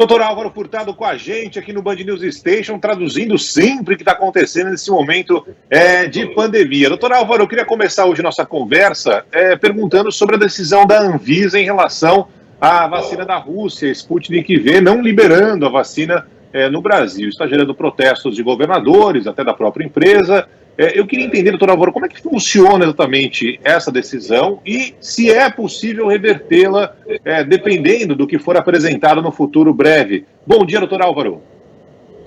Doutor Álvaro Furtado com a gente aqui no Band News Station, traduzindo sempre o que está acontecendo nesse momento de pandemia. Doutor Álvaro, eu queria começar hoje nossa conversa perguntando sobre a decisão da Anvisa em relação à vacina da Rússia, Sputnik V, não liberando a vacina no Brasil. Está gerando protestos de governadores, até da própria empresa. Eu queria entender, doutor Álvaro, como é que funciona exatamente essa decisão e se é possível revertê-la, dependendo do que for apresentado no futuro breve. Bom dia, doutor Álvaro.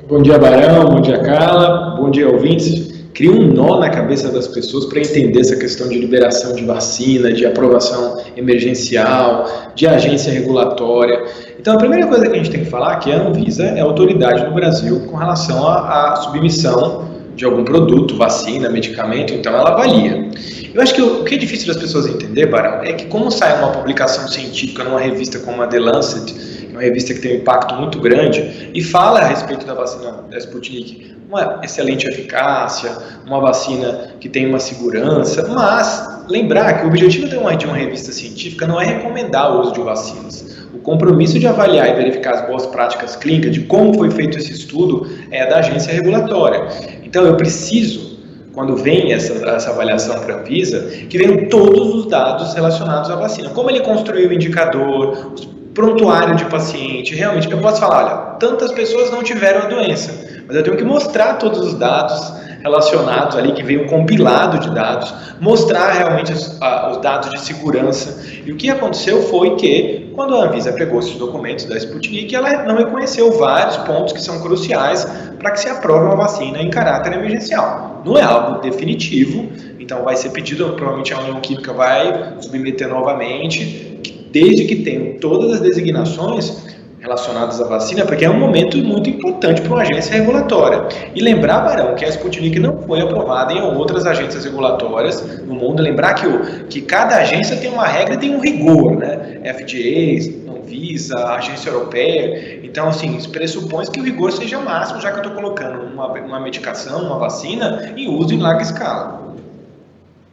Bom dia, Barão. Bom dia, Carla. Bom dia, ouvintes. Cria um nó na cabeça das pessoas para entender essa questão de liberação de vacina, de aprovação emergencial, de agência regulatória. Então, a primeira coisa que a gente tem que falar é que a Anvisa é a autoridade no Brasil com relação à submissão de algum produto, vacina, medicamento, então ela avalia. Eu acho que o que é difícil das pessoas entender, Barão, é que como sai uma publicação científica numa revista como a The Lancet, uma revista que tem um impacto muito grande, e fala a respeito da vacina da Sputnik, uma excelente eficácia, uma vacina que tem uma segurança, mas lembrar que o objetivo de uma revista científica não é recomendar o uso de vacinas. O compromisso de avaliar e verificar as boas práticas clínicas de como foi feito esse estudo é da agência regulatória. Então eu preciso, quando vem essa avaliação para a Anvisa, que venham todos os dados relacionados à vacina. Como ele construiu o indicador, o prontuário de paciente, realmente, eu posso falar, olha, tantas pessoas não tiveram a doença, mas eu tenho que mostrar todos os dados relacionados ali, que veio um compilado de dados, mostrar realmente os dados de segurança. E o que aconteceu foi que, quando a Anvisa pegou esses documentos da Sputnik, ela não reconheceu vários pontos que são cruciais para que se aprove uma vacina em caráter emergencial. Não é algo definitivo, então vai ser pedido, provavelmente a União Química vai submeter novamente, desde que tenham todas as designações relacionadas à vacina, porque é um momento muito importante para uma agência regulatória. E lembrar, Barão, que a Sputnik não foi aprovada em outras agências regulatórias no mundo. Lembrar que cada agência tem uma regra e tem um rigor, né? FDA, Anvisa, Agência Europeia. Então, assim, pressupõe que o rigor seja máximo, já que eu estou colocando uma medicação, uma vacina em uso em larga escala.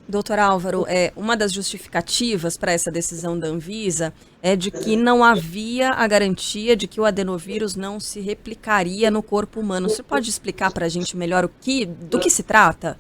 Doutor Álvaro, uma das justificativas para essa decisão da Anvisa é de que não havia a garantia de que o adenovírus não se replicaria no corpo humano. Você pode explicar para a gente melhor do que se trata?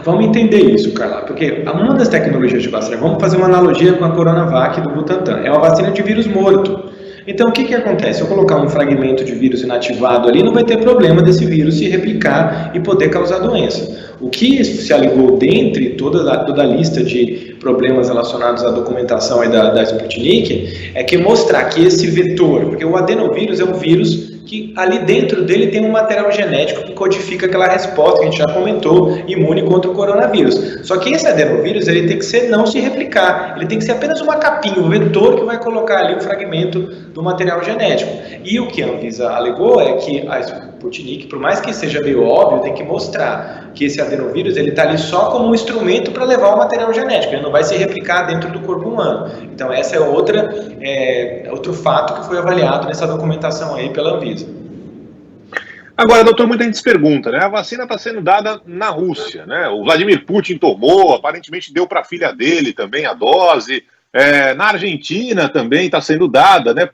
Vamos entender isso, Carla, porque uma das tecnologias de vacina, vamos fazer uma analogia com a Coronavac do Butantan, é uma vacina de vírus morto. Então, o que acontece? Se eu colocar um fragmento de vírus inativado ali, não vai ter problema desse vírus se replicar e poder causar doença. O que se alegou dentre toda a lista de problemas relacionados à documentação aí da Sputnik é que mostrar que esse vetor, porque o adenovírus é um vírus que ali dentro dele tem um material genético que codifica aquela resposta que a gente já comentou, imune contra o coronavírus. Só que esse adenovírus ele tem que não se replicar, ele tem que ser apenas uma capinha, um vetor que vai colocar ali um fragmento do material genético. E o que a Anvisa alegou é que a Sputnik, por mais que seja meio óbvio, tem que mostrar que esse adenovírus ele está ali só como um instrumento para levar o material genético, ele não vai se replicar dentro do corpo humano. Então essa é outro fato que foi avaliado nessa documentação aí pela Anvisa. Agora, doutor, muita gente se pergunta, né? A vacina está sendo dada na Rússia, né? O Vladimir Putin tomou, aparentemente deu para a filha dele também a dose. Na Argentina também está sendo dada, né?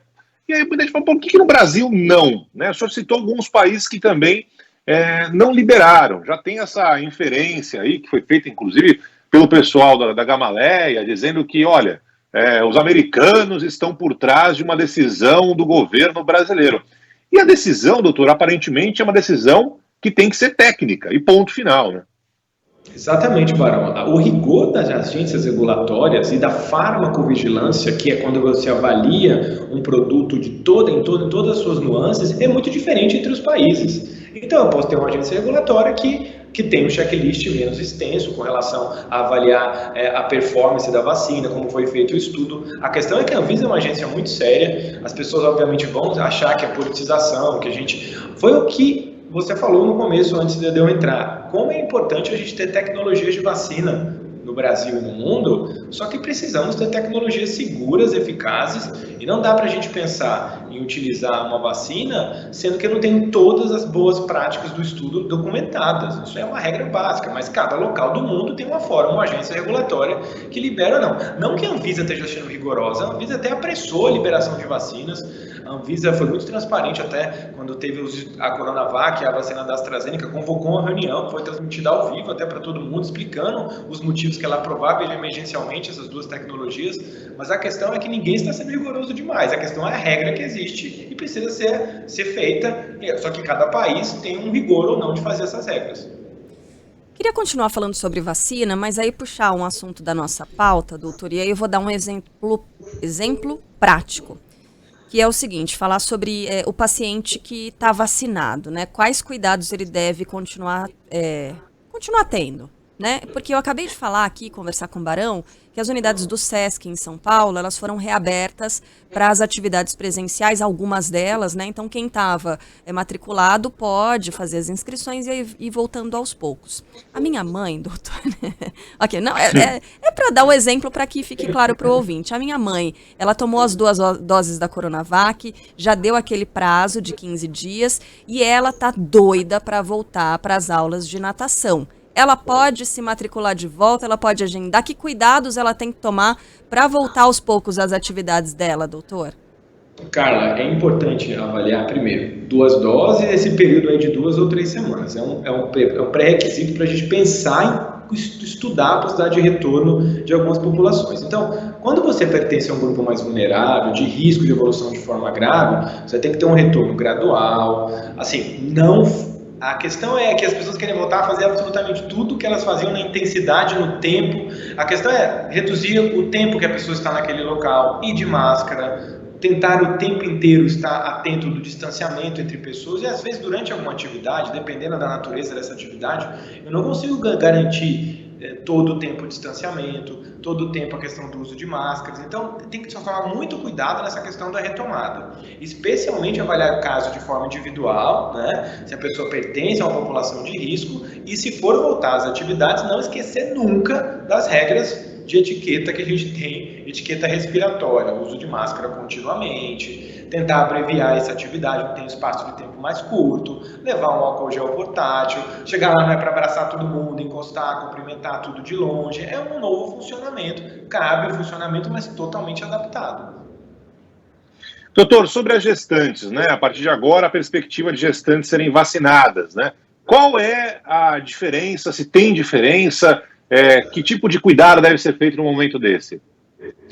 E aí muita gente fala, por que no Brasil não? Né? O senhor citou alguns países que também não liberaram. Já tem essa inferência aí, que foi feita inclusive pelo pessoal da Gamaleia, dizendo que, olha, os americanos estão por trás de uma decisão do governo brasileiro. E a decisão, doutor, aparentemente é uma decisão que tem que ser técnica, e ponto final, né? Exatamente, Barão. O rigor das agências regulatórias e da farmacovigilância, que é quando você avalia um produto em todas as suas nuances, é muito diferente entre os países. Então, eu posso ter uma agência regulatória que tem um checklist menos extenso com relação a avaliar a performance da vacina, como foi feito o estudo. A questão é que a Anvisa é uma agência muito séria, as pessoas obviamente vão achar que é politização, que a gente... Foi o que você falou no começo, antes de eu entrar. Como é importante a gente ter tecnologias de vacina no Brasil e no mundo, só que precisamos ter tecnologias seguras, eficazes, e não dá para a gente pensar em utilizar uma vacina, sendo que não tem todas as boas práticas do estudo documentadas. Isso é uma regra básica, mas cada local do mundo tem uma forma, uma agência regulatória que libera ou não. Não que a Anvisa esteja sendo rigorosa, a Anvisa até apressou a liberação de vacinas, a A Anvisa foi muito transparente até quando teve a Coronavac, a vacina da AstraZeneca, convocou uma reunião que foi transmitida ao vivo até para todo mundo, explicando os motivos que ela aprovava emergencialmente essas duas tecnologias, mas a questão é que ninguém está sendo rigoroso demais, a questão é a regra que existe e precisa ser feita, só que cada país tem um rigor ou não de fazer essas regras. Queria continuar falando sobre vacina, mas aí puxar um assunto da nossa pauta, doutor, e aí eu vou dar um exemplo prático, que é o seguinte, falar sobre o paciente que está vacinado, né? Quais cuidados ele deve continuar tendo, né? Porque eu acabei de falar aqui, conversar com o Barão, que as unidades do SESC em São Paulo, elas foram reabertas para as atividades presenciais, algumas delas, né? Então, quem estava matriculado pode fazer as inscrições e ir voltando aos poucos. A minha mãe, doutor... ok, não, é para dar o exemplo para que fique claro para o ouvinte. A minha mãe, ela tomou as 2 doses da Coronavac, já deu aquele prazo de 15 dias e ela tá doida para voltar para as aulas de natação. Ela pode se matricular de volta, ela pode agendar. Que cuidados ela tem que tomar para voltar aos poucos às atividades dela, doutor? Carla, é importante avaliar primeiro 2 doses, esse período aí de 2 ou 3 semanas. É um pré-requisito para a gente pensar em estudar a possibilidade de retorno de algumas populações. Então, quando você pertence a um grupo mais vulnerável, de risco de evolução de forma grave, você tem que ter um retorno gradual, assim, não... A questão é que as pessoas querem voltar a fazer absolutamente tudo que elas faziam na intensidade, no tempo. A questão é reduzir o tempo que a pessoa está naquele local, ir de máscara, tentar o tempo inteiro estar atento do distanciamento entre pessoas e às vezes durante alguma atividade, dependendo da natureza dessa atividade, eu não consigo garantir todo o tempo o distanciamento, todo o tempo a questão do uso de máscaras. Então, tem que tomar muito cuidado nessa questão da retomada. Especialmente avaliar o caso de forma individual, né? Se a pessoa pertence a uma população de risco e se for voltar às atividades, não esquecer nunca das regras de etiqueta que a gente tem, etiqueta respiratória, uso de máscara continuamente, tentar abreviar essa atividade, tem um espaço de tempo mais curto, levar um álcool gel portátil, chegar lá não é para abraçar todo mundo, encostar, cumprimentar tudo de longe, é um novo funcionamento, cabe o funcionamento, mas totalmente adaptado. Doutor, sobre as gestantes, né? A partir de agora, a perspectiva de gestantes serem vacinadas, né? Qual é a diferença, se tem diferença, que tipo de cuidado deve ser feito no momento desse?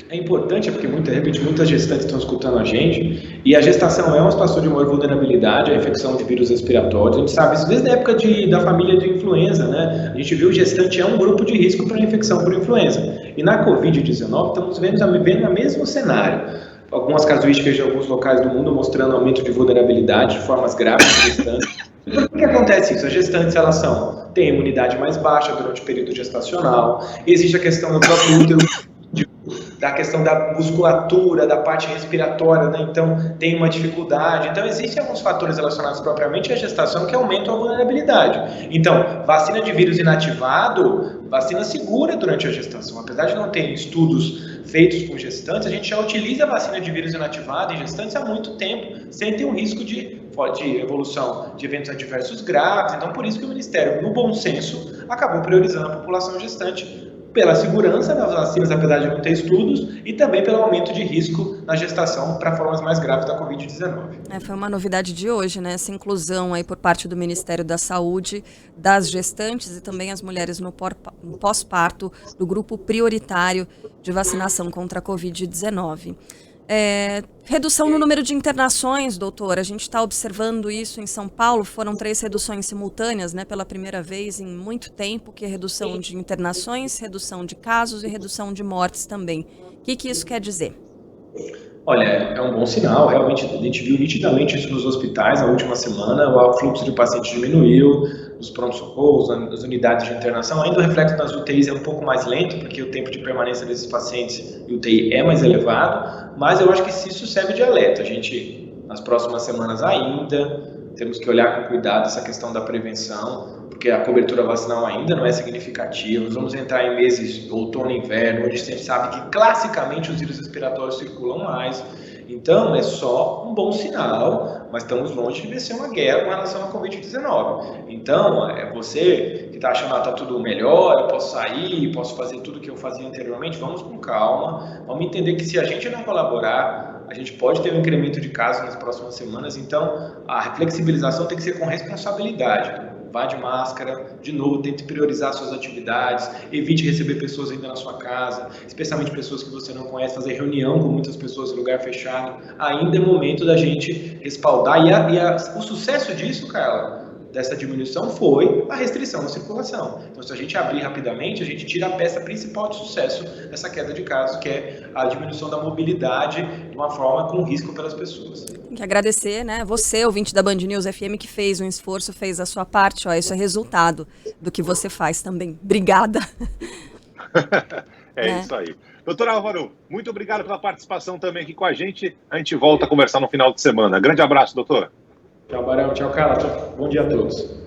É importante, porque de repente muitas gestantes estão escutando a gente, e a gestação é uma situação de maior vulnerabilidade à infecção de vírus respiratórios. A gente sabe isso desde a época da família de influenza, né? A gente viu que o gestante é um grupo de risco para a infecção por influenza. E na Covid-19 estamos vendo o mesmo cenário. Algumas casuísticas de alguns locais do mundo mostrando aumento de vulnerabilidade de formas graves de gestantes. Por que acontece isso? As gestantes, elas têm imunidade mais baixa durante o período gestacional, existe a questão do próprio útero, da questão da musculatura, da parte respiratória, né? Então tem uma dificuldade. Então existem alguns fatores relacionados propriamente à gestação que aumentam a vulnerabilidade. Então, vacina de vírus inativado, vacina segura durante a gestação. Apesar de não ter estudos feitos com gestantes, a gente já utiliza a vacina de vírus inativado em gestantes há muito tempo, sem ter um risco de evolução de eventos adversos graves. Então, por isso que o Ministério, no bom senso, acabou priorizando a população gestante pela segurança das vacinas, apesar de não ter estudos, e também pelo aumento de risco na gestação para formas mais graves da Covid-19. Foi uma novidade de hoje, né? Essa inclusão aí por parte do Ministério da Saúde das gestantes e também as mulheres no pós-parto do grupo prioritário de vacinação contra a Covid-19. Redução no número de internações, doutor. A gente está observando isso em São Paulo. Foram 3 reduções simultâneas, né, pela primeira vez em muito tempo, que é redução de internações, redução de casos e redução de mortes também. O que isso quer dizer? Olha, é um bom sinal. Realmente, a gente viu nitidamente isso nos hospitais na última semana. O fluxo de pacientes diminuiu, nos pronto-socorros, nas unidades de internação. Ainda o reflexo nas UTIs é um pouco mais lento, porque o tempo de permanência desses pacientes em UTI é mais elevado, mas eu acho que isso serve de alerta. A gente, nas próximas semanas ainda, temos que olhar com cuidado essa questão da prevenção, porque a cobertura vacinal ainda não é significativa. Nós vamos entrar em meses outono e inverno, onde a gente sabe que classicamente os vírus respiratórios circulam mais. Então, é só um bom sinal, mas estamos longe de vencer uma guerra com relação à Covid-19. Então, você que está achando que está tudo melhor, eu posso sair, posso fazer tudo o que eu fazia anteriormente, vamos com calma, vamos entender que se a gente não colaborar, a gente pode ter um incremento de casos nas próximas semanas, então a flexibilização tem que ser com responsabilidade. Vá de máscara, de novo, tente priorizar suas atividades, evite receber pessoas ainda na sua casa, especialmente pessoas que você não conhece, fazer reunião com muitas pessoas em lugar fechado. Ainda é momento da gente respaldar, o sucesso disso, Carla, dessa diminuição foi a restrição da circulação. Então, se a gente abrir rapidamente, a gente tira a peça principal de sucesso dessa queda de casos, que é a diminuição da mobilidade de uma forma com risco pelas pessoas. Tem que agradecer, né? Você, ouvinte da Band News FM, que fez um esforço, fez a sua parte. Ó, isso é resultado do que você faz também. Obrigada. Isso aí. Doutor Álvaro, muito obrigado pela participação também aqui com a gente. A gente volta a conversar no final de semana. Grande abraço, doutor. Tchau, Barão. Tchau, Carla. Bom dia a todos.